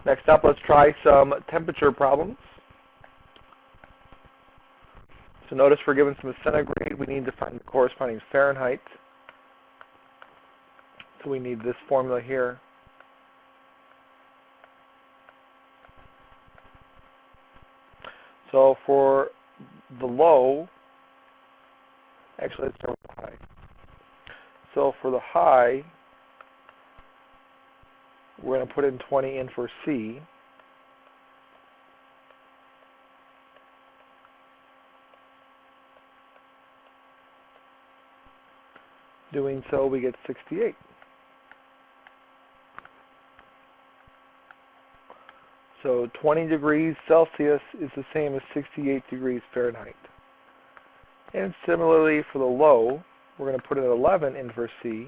Next up, let's try some temperature problems. So notice we're given some centigrade. We need to find the corresponding Fahrenheit. So we need this formula here. So for the low, actually let's start with the high. So for the high, we're going to put in 20 in for C. Doing so, we get 68. So 20 degrees Celsius is the same as 68 degrees Fahrenheit. And similarly for the low, we're going to put in 11 in for C.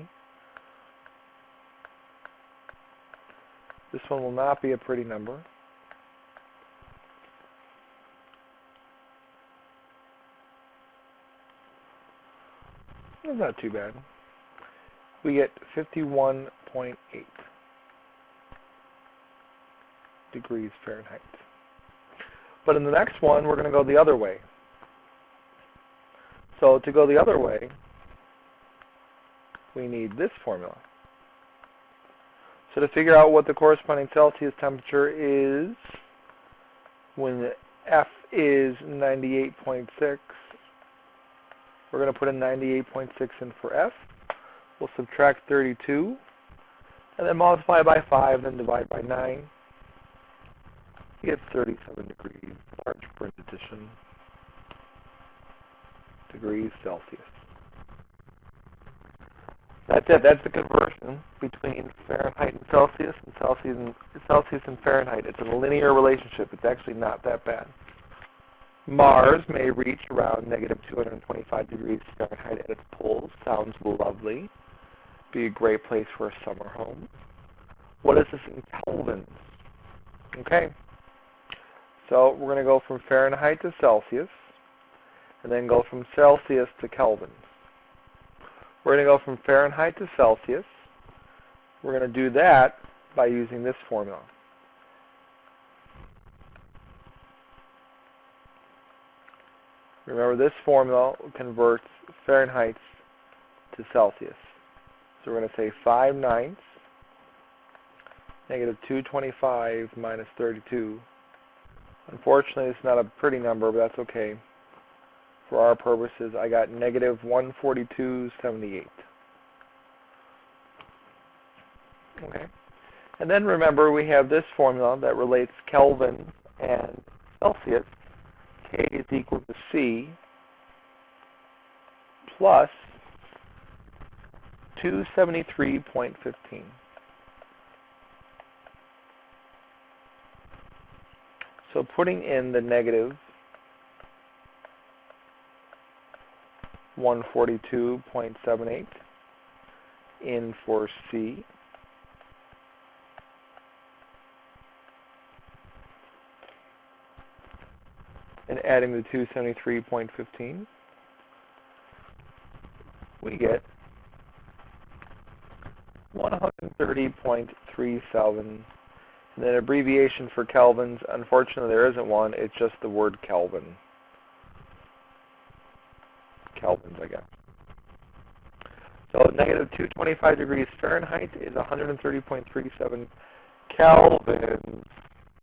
This one will not be a pretty number. It's not too bad. We get 51.8 degrees Fahrenheit. But in the next one, we're going to go the other way. So to go the other way, we need this formula. So to figure out what the corresponding Celsius temperature is when F is 98.6, we're going to put in 98.6 in for F. We'll subtract 32, and then multiply by 5, then divide by 9. You get 37 degrees, large print edition, degrees Celsius. That's it. That's the conversion between Fahrenheit and Celsius, and Celsius and Fahrenheit. It's a linear relationship. It's actually not that bad. Mars may reach around negative 225 degrees Fahrenheit at its poles. Sounds lovely. Be a great place for a summer home. What is this in kelvins? Okay. So we're going to go from Fahrenheit to Celsius, and then go from Celsius to Kelvin. We're going to go from Fahrenheit to Celsius. We're going to do that by using this formula. Remember, this formula converts Fahrenheit to Celsius. So we're going to say 5/9, negative 225 minus 32. Unfortunately, it's not a pretty number, but that's okay. For our purposes, I got negative 142.78. Okay. And then remember, we have this formula that relates Kelvin and Celsius. K is equal to C plus 273.15. So putting in the negative 142.78 in for C, and adding the 273.15, we get 130.37. And then abbreviation for kelvins, unfortunately there isn't one, it's just the word Kelvin. Kelvins, I guess. So negative 225 degrees Fahrenheit is 130.37 kelvins